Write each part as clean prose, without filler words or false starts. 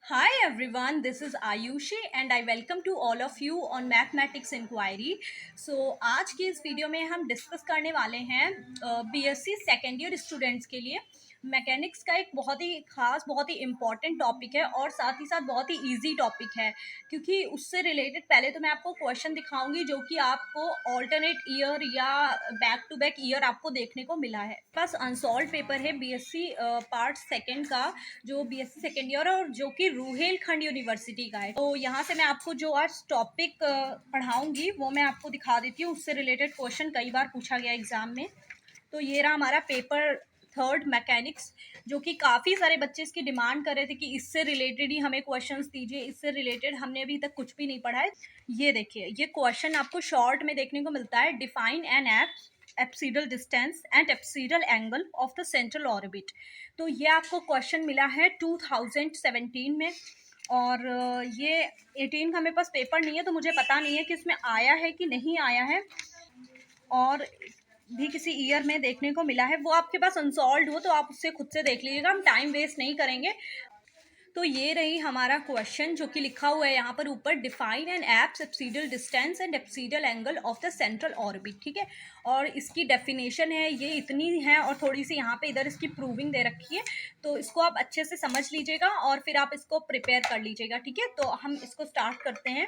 Hi everyone, this is Ayushi and I welcome to all of you on Mathematics Inquiry. आज की इस video में हम discuss करने वाले हैं बीएससी सेकेंड ईयर स्टूडेंट्स के लिए मैकेनिक्स का एक बहुत ही खास, बहुत ही इम्पॉर्टेंट टॉपिक है और साथ ही साथ बहुत ही इजी टॉपिक है, क्योंकि उससे रिलेटेड पहले तो मैं आपको क्वेश्चन दिखाऊंगी जो कि आपको ऑल्टरनेट ईयर या बैक टू बैक ईयर आपको देखने को मिला है। बस अनसॉल्व पेपर है बीएससी पार्ट सेकेंड का, जो बीएससी सेकेंड ईयर और जो कि रूहेलखंड यूनिवर्सिटी का है। तो यहाँ से मैं आपको जो आज टॉपिक पढ़ाऊंगी वो मैं आपको दिखा देती हूँ। उससे रिलेटेड क्वेश्चन कई बार पूछा गया एग्जाम में। तो ये रहा हमारा पेपर थर्ड मैकेनिक्स, जो कि काफ़ी सारे बच्चे इसकी डिमांड कर रहे थे कि इससे रिलेटेड ही हमें क्वेश्चंस दीजिए, इससे रिलेटेड हमने अभी तक कुछ भी नहीं पढ़ा है। ये देखिए, ये क्वेश्चन आपको शॉर्ट में देखने को मिलता है। Define an apsidal distance and apsidal angle of the central orbit. तो ये आपको क्वेश्चन मिला है 2017 में, और ये 18 का मेरे पास पेपर नहीं है तो मुझे पता नहीं है कि इसमें आया है कि नहीं आया है, और भी किसी ईयर में देखने को मिला है। वो आपके पास अनसॉल्व हो तो आप उससे खुद से देख लीजिएगा, हम टाइम वेस्ट नहीं करेंगे। तो ये रही हमारा क्वेश्चन, जो कि लिखा हुआ है यहाँ पर ऊपर, define an aps apsidal distance and apsidal angle of the central orbit. ठीक है, और इसकी डेफिनेशन है ये इतनी है, और थोड़ी सी यहाँ पे इधर इसकी प्रूविंग दे रखी है, तो इसको आप अच्छे से समझ लीजिएगा और फिर आप इसको प्रिपेयर कर लीजिएगा। ठीक है, तो हम इसको स्टार्ट करते हैं।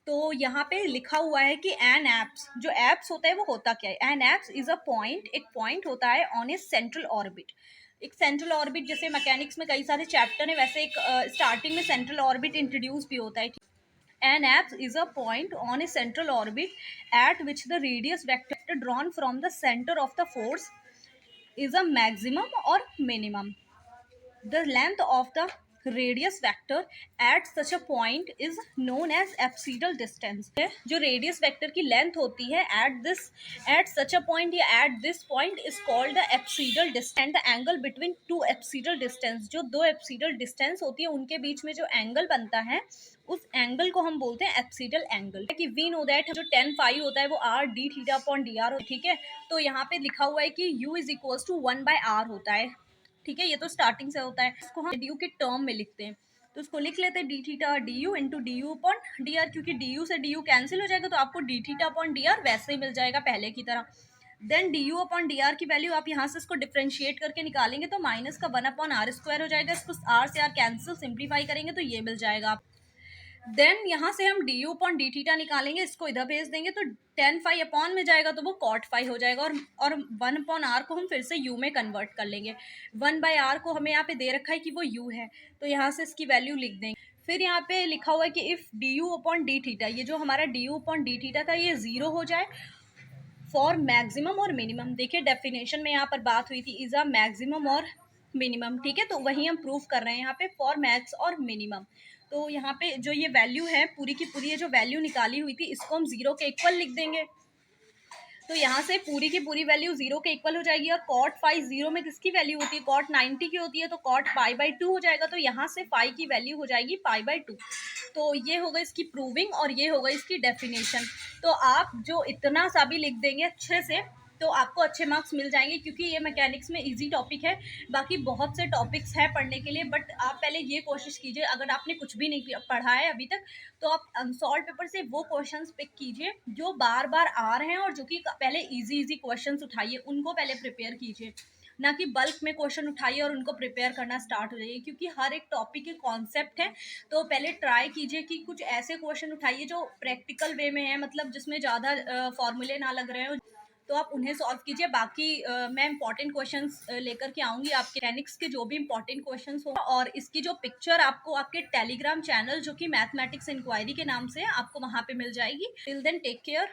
तो यहाँ पे लिखा हुआ है कि एन एप्स, जो एप्स होता है वो होता क्या है। An apse is a point, एक पॉइंट होता है ऑन ए सेंट्रल ऑर्बिट। एक सेंट्रल ऑर्बिट, जैसे मैकेनिक्स में कई सारे चैप्टर है, वैसे एक स्टार्टिंग में सेंट्रल ऑर्बिट इंट्रोड्यूस भी होता है। An apse is a point on a central orbit at which the radius vector drawn from the centre of the force is a maximum और minimum. The length of the radius vector at such a point is known as apsidal distance. जो radius vector की length होती है at such a point या at this point is called the apsidal distance, and the angle between two apsidal distance, जो दो apsidal distance होती है उनके बीच में जो angle बनता है उस एंगल को हम बोलते हैं एप्सिडल एंगल। कि वी नो दैट जो tan फाई होता है वो r d theta upon D are. ठीक है, तो यहाँ पे लिखा हुआ है कि u is equals to 1/r होता है। ठीक है, ये तो स्टार्टिंग से होता है, इसको हम डी यू के टर्म में लिखते हैं, तो इसको लिख लेते हैं D theta D U into D U upon D R, क्योंकि डी यू से डी यू कैंसिल हो जाएगा तो आपको D theta upon D R वैसे ही मिल जाएगा पहले की तरह। Then D U upon D R की वैल्यू आप यहाँ से इसको डिफ्रेंशिएट करके निकालेंगे तो माइनस का 1 अपॉन आर स्क्वायर हो जाएगा। इसको आर से आर कैंसिल, सिंप्लीफाई करेंगे तो ये मिल जाएगा। देन यहाँ से हम D U upon D theta निकालेंगे, इसको इधर भेज देंगे तो tan फाई अपॉन में जाएगा तो वो cot फाई हो जाएगा, और 1 अपॉन आर को हम फिर से u में कन्वर्ट कर लेंगे। 1/r को हमें यहाँ पे दे रखा है कि वो u है, तो यहाँ से इसकी वैल्यू लिख देंगे। फिर यहाँ पे लिखा हुआ है कि if D U upon D theta, ये जो हमारा D U upon D theta था ये 0 हो जाए फॉर मैक्सिमम और मिनिमम। देखिए डेफिनेशन में यहाँ पर बात हुई थी इज अ मैक्सिमम और मिनिमम। ठीक है, तो वही हम प्रूव कर रहे हैं यहाँ पे फॉर मैक्स और मिनिमम। तो यहाँ पे जो ये वैल्यू है पूरी की पूरी, ये जो वैल्यू निकाली हुई थी इसको हम 0 के इक्वल लिख देंगे। तो यहाँ से पूरी की पूरी वैल्यू 0 के इक्वल हो जाएगी, और cot फाई 0 में किसकी वैल्यू होती है, cot 90 की होती है, तो cot पाई/2 हो जाएगा। तो यहाँ से फाई की वैल्यू हो जाएगी पाई/2। तो ये होगा इसकी प्रूविंग और ये होगा इसकी डेफिनेशन। तो आप जो इतना सा भी लिख देंगे अच्छे से तो आपको अच्छे मार्क्स मिल जाएंगे, क्योंकि ये मैकेनिक्स में इजी टॉपिक है। बाकी बहुत से टॉपिक्स हैं पढ़ने के लिए, बट आप पहले ये कोशिश कीजिए, अगर आपने कुछ भी नहीं पढ़ा है अभी तक तो आप अनसॉल्व पेपर से वो क्वेश्चंस पिक कीजिए जो बार बार आ रहे हैं, और जो कि पहले इजी क्वेश्चंस उठाइए, उनको पहले प्रिपेयर कीजिए, ना कि बल्क में क्वेश्चन उठाइए और उनको प्रिपेयर करना स्टार्ट हो जाइए, क्योंकि हर एक टॉपिक के कॉन्सेप्ट है। तो पहले ट्राई कीजिए कि कुछ ऐसे क्वेश्चन उठाइए जो प्रैक्टिकल वे में है, मतलब जिसमें ज़्यादा फॉर्मूले ना लग रहे हो, तो आप उन्हें सॉल्व कीजिए। बाकी मैं इंपॉर्टेंट क्वेश्चंस लेकर के आऊँगी आपके मैथमेटिक्स के, जो भी इंपॉर्टेंट क्वेश्चंस हो, और इसकी जो पिक्चर आपको आपके टेलीग्राम चैनल जो कि मैथमेटिक्स इंक्वायरी के नाम से आपको वहाँ पे मिल जाएगी। Till then take care.